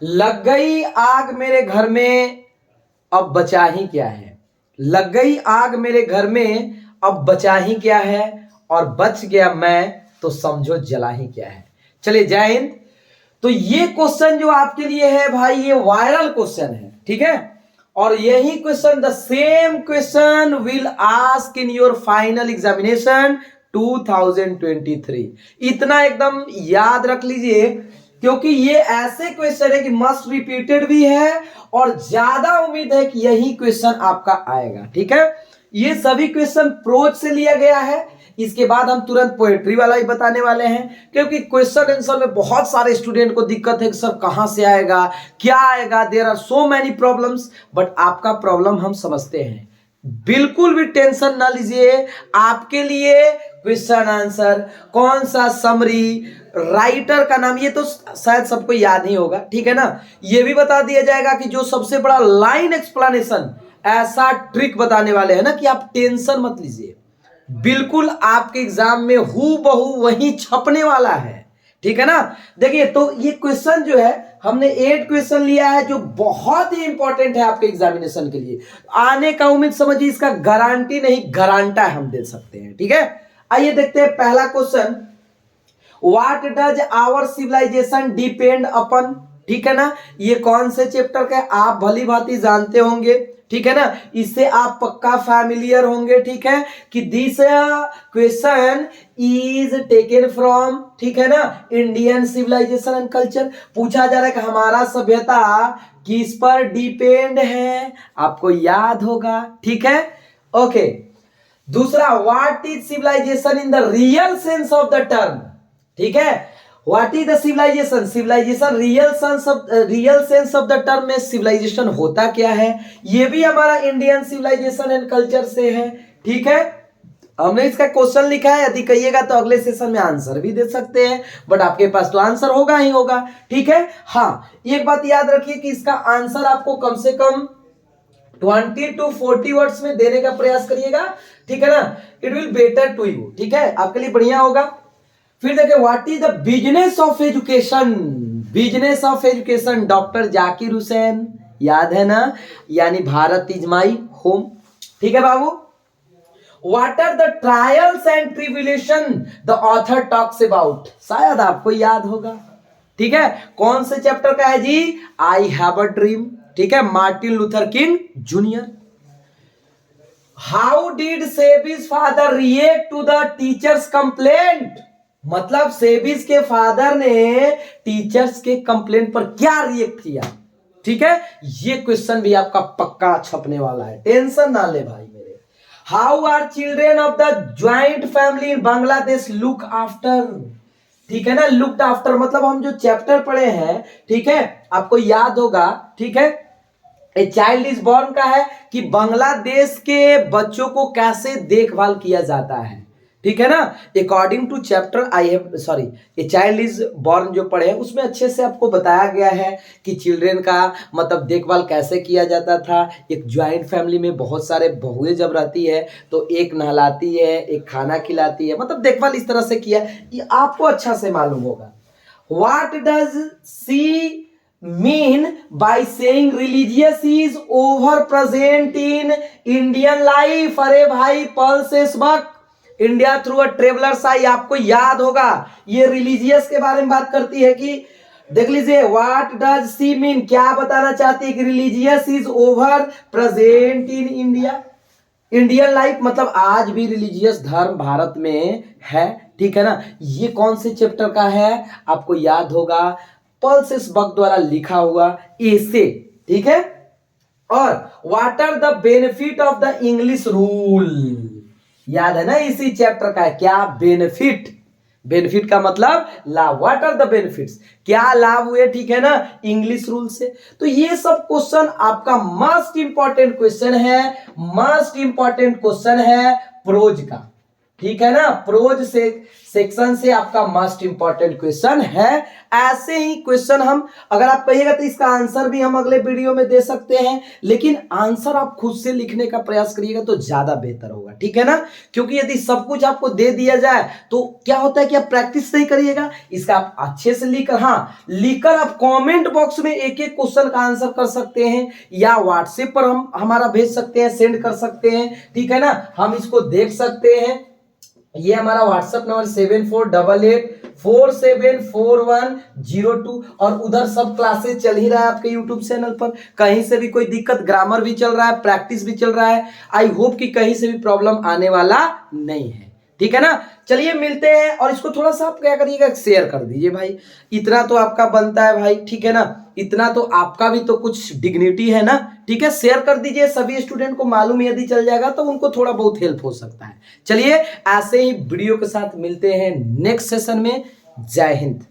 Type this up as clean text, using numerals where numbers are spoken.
लग गई आग मेरे घर में, अब बचा ही क्या है। लग गई आग मेरे घर में, अब बचा ही क्या है, और बच गया मैं तो समझो जला ही क्या है। चलिए जय हिंद। तो ये क्वेश्चन जो आपके लिए है भाई, ये वायरल क्वेश्चन है, ठीक है। और यही question, the same question will ask in your final examination 2023। इतना एकदम याद रख लीजिए, क्योंकि ये ऐसे क्वेश्चन है कि मस्ट रिपीटेड भी है, और ज्यादा उम्मीद है कि यही क्वेश्चन आपका आएगा, ठीक है। ये सभी क्वेश्चन प्रोज से लिया गया है। इसके बाद हम तुरंत पोएट्री वाला ही बताने वाले हैं, क्योंकि क्वेश्चन आंसर में बहुत सारे स्टूडेंट को दिक्कत है कि सर कहां से आएगा, क्या आएगा, there are so many problems. But आपका प्रॉब्लम हम समझते हैं, बिल्कुल भी टेंशन ना लीजिए। आपके लिए क्वेश्चन आंसर, कौन सा समरी, राइटर का नाम, ये तो शायद सबको याद ही होगा, ठीक है ना। ये भी बता दिया जाएगा कि जो सबसे बड़ा लाइन एक्सप्लेनेशन, ऐसा ट्रिक बताने वाले हैं ना कि आप टेंशन मत लीजिए, बिल्कुल आपके एग्जाम में हूबहू वही छपने वाला है, ठीक है ना। देखिए, तो ये क्वेश्चन जो है, हमने 8 क्वेश्चन लिया है जो बहुत ही इंपॉर्टेंट है आपके एग्जामिनेशन के लिए। आने का उम्मीद समझिए, इसका गारंटी नहीं गारंटा हम दे सकते हैं, ठीक है। आइए देखते हैं पहला question, what does our civilisation depend upon, ठीक है ना। ये कौन से चैप्टर का है, आप भली भांति जानते होंगे, ठीक है ना। इससे आप पक्का फैमिलियर होंगे, ठीक है, कि this question is taken from, ठीक है ना, इंडियन सिविलाइजेशन एंड कल्चर। पूछा जा रहा है कि हमारा सभ्यता किस पर डिपेंड है, आपको याद होगा, ठीक है। ओके, दूसरा, what is civilization in the real sense of the term, ठीक है। What is the civilization, civilization real sense of the term में सिविलाइजेशन होता क्या है, ये भी हमारा इंडियन सिविलाइजेशन एंड कल्चर से है, ठीक है। हमने इसका क्वेश्चन लिखा है, यदि कहिएगा तो अगले सेशन में आंसर भी दे सकते हैं, बट आपके पास तो आंसर होगा ही होगा, ठीक है। हाँ, एक बात याद रखिए कि इसका आंसर आपको कम से कम 20 to 40 वर्ड्स में देने का प्रयास करिएगा, ठीक है ना। It will better to you, ठीक है, आपके लिए बढ़िया होगा। फिर देखिए, what is the business of education, business of education, doctor Zakir Hussain, याद है ना, यानी भारत इज माई होम, ठीक है बाबू। What are the trials and tribulation the author talks about, शायद आपको याद होगा, ठीक है। कौन से चैप्टर का है जी, आई हैव अ ड्रीम, ठीक है, Martin Luther King Junior. How did Sebi's father react to the teacher's complaint, मतलब सेबिस के फादर ने टीचर्स के कंप्लेंट पर क्या रिएक्ट किया, ठीक है। ये क्वेश्चन भी आपका पक्का छपने वाला है, टेंशन ना ले भाई मेरे। How are children of the joint family in Bangladesh look after, ठीक है ना। लुक्ड आफ्टर मतलब हम जो चैप्टर पढ़े हैं, ठीक है, आपको याद होगा, ठीक है। ए चाइल्ड इज बॉर्न का है कि बांग्लादेश के बच्चों को कैसे देखभाल किया जाता है, ठीक है ना। According to chapter I have sorry a child is born जो पढ़े हैं, उसमें अच्छे से आपको बताया गया है कि चिल्ड्रेन का मतलब देखभाल कैसे किया जाता था। एक ज्वाइंट फैमिली में बहुत सारे बहुएं जब रहती है तो एक नहलाती है, एक खाना खिलाती है, मतलब देखभाल इस तरह से किया, ये आपको अच्छा से मालूम होगा। What does she mean by saying religious is over present in Indian life, अरे भाई पल से सबक इंडिया थ्रू अ ट्रेवलर्स आई, आपको याद होगा, ये रिलीजियस के बारे में बात करती है कि देख लीजिए, व्हाट डज सी मीन, क्या बताना चाहती है कि religious is over present in India, Indian life मतलब आज भी रिलीजियस धर्म भारत में है, ठीक है ना। ये कौन से चैप्टर का है, आपको याद होगा, पल से सबक द्वारा लिखा हुआ ऐसे, ठीक है। और what are the benefit of the English rule, याद है ना, इसी चैप्टर का है, क्या बेनिफिट, बेनिफिट का मतलब लाभ, व्हाट आर द बेनिफिट्स, क्या लाभ हुए, ठीक है ना, इंग्लिश रूल से। तो ये सब क्वेश्चन आपका मस्ट इंपॉर्टेंट क्वेश्चन है, मस्ट इंपॉर्टेंट क्वेश्चन है प्रोज का, ठीक है ना। प्रोज से सेक्शन से आपका मोस्ट इंपॉर्टेंट क्वेश्चन है। ऐसे ही क्वेश्चन हम, अगर आप कहिएगा तो इसका आंसर भी हम अगले वीडियो में दे सकते हैं, लेकिन आंसर आप खुद से लिखने का प्रयास करिएगा तो ज्यादा बेहतर होगा, ठीक है ना। क्योंकि यदि सब कुछ आपको दे दिया जाए तो क्या होता है कि आप प्रैक्टिस नहीं करिएगा। इसका आप अच्छे से लिखकर, हाँ लिखकर आप कमेंट बॉक्स में एक एक क्वेश्चन का आंसर कर सकते हैं, या व्हाट्सएप पर हम हमारा भेज सकते हैं, सेंड कर सकते हैं, ठीक है ना। हम इसको देख सकते हैं। ये हमारा व्हाट्सएप नंबर 7488474102, और उधर सब क्लासेस चल ही रहा है आपके यूट्यूब चैनल पर। कहीं से भी कोई दिक्कत, ग्रामर भी चल रहा है, प्रैक्टिस भी चल रहा है। आई होप कि कहीं से भी प्रॉब्लम आने वाला नहीं है, ठीक है ना। चलिए मिलते हैं, और इसको थोड़ा सा आप क्या करिएगा, शेयर कर दीजिए भाई। इतना तो आपका बनता है भाई, ठीक है ना। इतना तो आपका भी तो कुछ डिग्निटी है ना, ठीक है। शेयर कर दीजिए, सभी स्टूडेंट को मालूम यदि चल जाएगा तो उनको थोड़ा बहुत हेल्प हो सकता है। चलिए ऐसे ही वीडियो के साथ मिलते हैं नेक्स्ट सेशन में। जय हिंद।